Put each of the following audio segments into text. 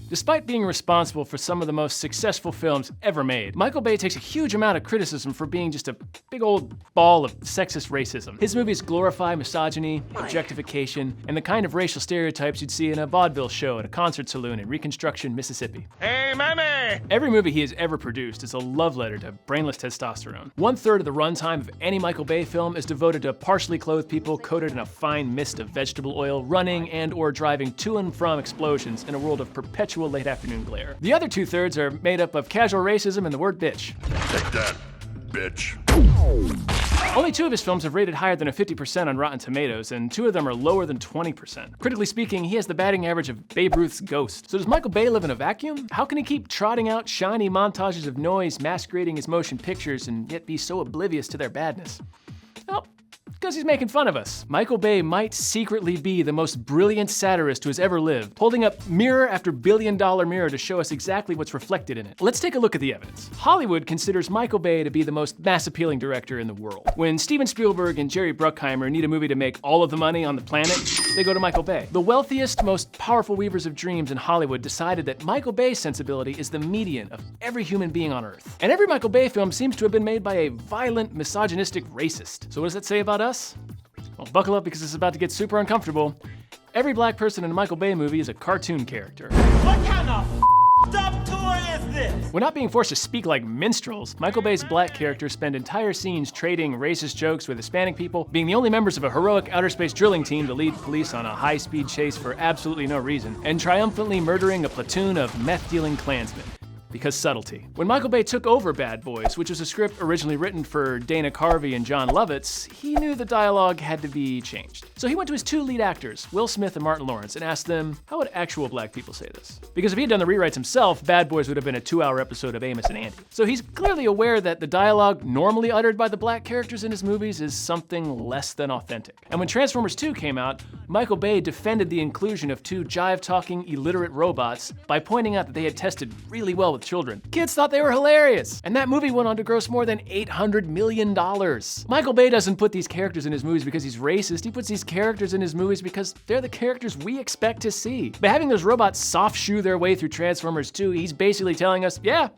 Despite being responsible for some of the most successful films ever made, Michael Bay takes a huge amount of criticism for being just a big old ball of sexist racism. His movies glorify misogyny, objectification, and the kind of racial stereotypes you'd see in a vaudeville show at a concert saloon in Reconstruction, Mississippi. Hey, mammy! Every movie he has ever produced is a love letter to brainless testosterone. 1/3 of the runtime of any Michael Bay film is devoted to partially clothed people coated in a fine mist of vegetable oil, running and or driving to and from explosions in a world of perpetual late afternoon glare. The other 2/3 are made up of casual racism and the word bitch. Take that, bitch. Only 2 of his films have rated higher than a 50% on Rotten Tomatoes, and 2 of them are lower than 20%. Critically speaking, he has the batting average of Babe Ruth's ghost. So does Michael Bay live in a vacuum? How can he keep trotting out shiny montages of noise masquerading his motion pictures and yet be so oblivious to their badness? Well, because he's making fun of us. Michael Bay might secretly be the most brilliant satirist who has ever lived, holding up mirror after billion-dollar mirror to show us exactly what's reflected in it. Let's take a look at the evidence. Hollywood considers Michael Bay to be the most mass-appealing director in the world. When Steven Spielberg and Jerry Bruckheimer need a movie to make all of the money on the planet, they go to Michael Bay. The wealthiest, most powerful weavers of dreams in Hollywood decided that Michael Bay's sensibility is the median of every human being on Earth. And every Michael Bay film seems to have been made by a violent, misogynistic racist. So what does that say about us? Well, buckle up because it's about to get super uncomfortable. Every black person in a Michael Bay movie is a cartoon character. What kind of f***ed-up toy is this? When not being forced to speak like minstrels, Michael Bay's black characters spend entire scenes trading racist jokes with Hispanic people, being the only members of a heroic outer space drilling team to lead police on a high-speed chase for absolutely no reason, and triumphantly murdering a platoon of meth-dealing Klansmen. Because subtlety. When Michael Bay took over Bad Boys, which was a script originally written for Dana Carvey and John Lovitz, he knew the dialogue had to be changed. So he went to his 2 lead actors, Will Smith and Martin Lawrence, and asked them, how would actual black people say this? Because if he had done the rewrites himself, Bad Boys would have been a 2-hour episode of Amos and Andy. So he's clearly aware that the dialogue normally uttered by the black characters in his movies is something less than authentic. And when Transformers 2 came out, Michael Bay defended the inclusion of 2 jive-talking, illiterate robots by pointing out that they had tested really well with children. Kids thought they were hilarious, and that movie went on to gross more than $800 million. Michael Bay doesn't put these characters in his movies because he's racist, he puts these characters in his movies because they're the characters we expect to see. By having those robots soft shoe their way through Transformers 2, he's basically telling us, yeah,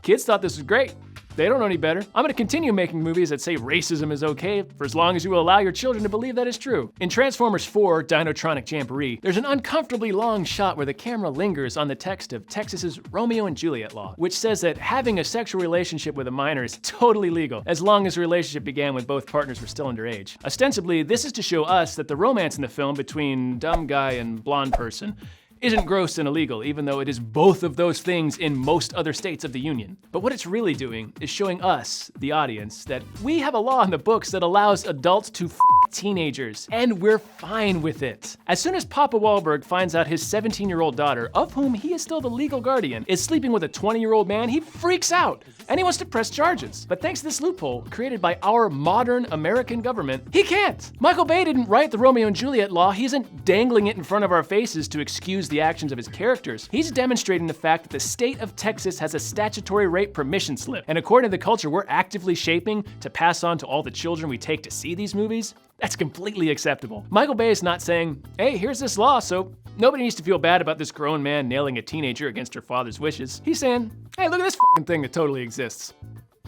kids thought this was great. They don't know any better. I'm gonna continue making movies that say racism is okay for as long as you will allow your children to believe that is true. In Transformers 4, Dinotronic Jamboree, there's an uncomfortably long shot where the camera lingers on the text of Texas's Romeo and Juliet law, which says that having a sexual relationship with a minor is totally legal, as long as the relationship began when both partners were still underage. Ostensibly, this is to show us that the romance in the film between dumb guy and blonde person isn't gross and illegal, even though it is both of those things in most other states of the Union. But what it's really doing is showing us, the audience, that we have a law in the books that allows adults to f teenagers, and we're fine with it. As soon as Papa Wahlberg finds out his 17-year-old daughter, of whom he is still the legal guardian, is sleeping with a 20-year-old man, he freaks out, and he wants to press charges. But thanks to this loophole, created by our modern American government, he can't. Michael Bay didn't write the Romeo and Juliet law, he isn't dangling it in front of our faces to excuse the actions of his characters. He's demonstrating the fact that the state of Texas has a statutory rape permission slip, and according to the culture we're actively shaping to pass on to all the children we take to see these movies, that's completely acceptable. Michael Bay is not saying, hey, here's this law, so nobody needs to feel bad about this grown man nailing a teenager against her father's wishes. He's saying, hey, look at this f***ing thing that totally exists.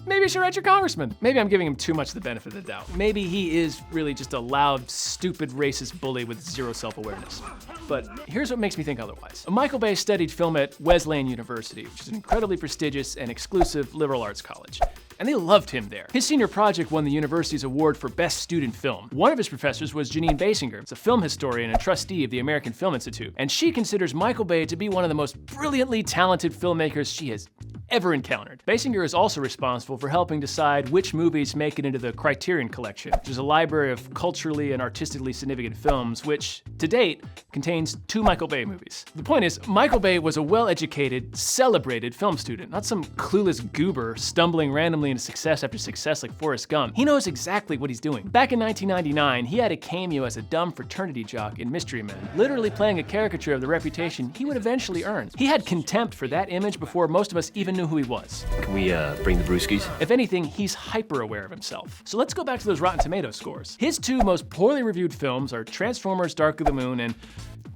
Maybe you should write your congressman. Maybe I'm giving him too much the benefit of the doubt. Maybe he is really just a loud, stupid, racist bully with zero self-awareness. But here's what makes me think otherwise. Michael Bay studied film at Wesleyan University, which is an incredibly prestigious and exclusive liberal arts college. And they loved him there. His senior project won the university's award for Best Student Film. One of his professors was Janine Basinger, a film historian and trustee of the American Film Institute, and she considers Michael Bay to be one of the most brilliantly talented filmmakers she has ever encountered. Basinger is also responsible for helping decide which movies make it into the Criterion Collection, which is a library of culturally and artistically significant films, which, to date, contains 2 Michael Bay movies. The point is, Michael Bay was a well-educated, celebrated film student, not some clueless goober stumbling randomly into success after success like Forrest Gump. He knows exactly what he's doing. Back in 1999, he had a cameo as a dumb fraternity jock in Mystery Men, literally playing a caricature of the reputation he would eventually earn. He had contempt for that image before most of us even knew who he was. Can we bring the brewskis? If anything, he's hyper aware of himself. So let's go back to those Rotten Tomatoes scores. His 2 most poorly reviewed films are Transformers: Dark of the Moon and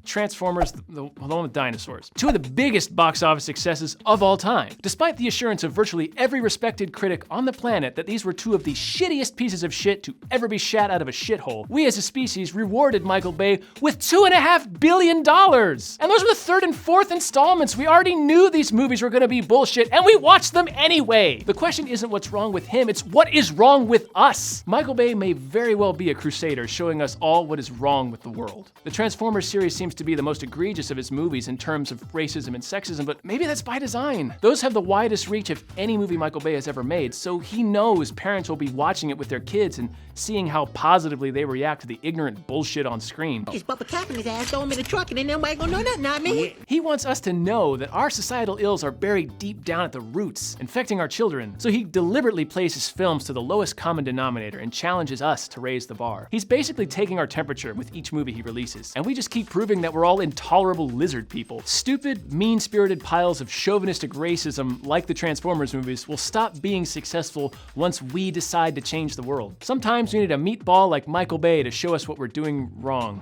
Transformers, the one with dinosaurs. Two of the biggest box office successes of all time. Despite the assurance of virtually every respected critic on the planet that these were two of the shittiest pieces of shit to ever be shat out of a shithole, we as a species rewarded Michael Bay with $2.5 billion. And those were the third and fourth installments. We already knew these movies were gonna be bullshit, and we watched them anyway. The question isn't what's wrong with him, it's what is wrong with us. Michael Bay may very well be a crusader showing us all what is wrong with the world. The Transformers series seems to be the most egregious of his movies in terms of racism and sexism, but maybe that's by design. Those have the widest reach of any movie Michael Bay has ever made, so he knows parents will be watching it with their kids and seeing how positively they react to the ignorant bullshit on screen. Just Bubba tapping his ass, throw him in the truck, and then nobody gonna know nothing, not me. He wants us to know that our societal ills are buried deep down at the roots, infecting our children, so he deliberately places films to the lowest common denominator and challenges us to raise the bar. He's basically taking our temperature with each movie he releases, and we just keep proving that we're all intolerable lizard people. Stupid, mean-spirited piles of chauvinistic racism like the Transformers movies will stop being successful once we decide to change the world. Sometimes we need a meatball like Michael Bay to show us what we're doing wrong.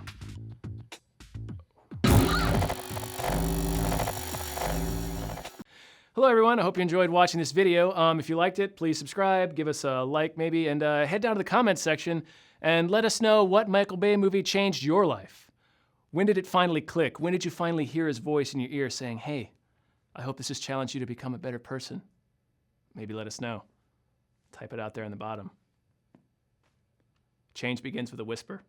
Hello everyone, I hope you enjoyed watching this video. If you liked it, please subscribe, give us a like maybe, and head down to the comments section and let us know what Michael Bay movie changed your life. When did it finally click? When did you finally hear his voice in your ear saying, hey, I hope this has challenged you to become a better person? Maybe let us know. Type it out there in the bottom. Change begins with a whisper.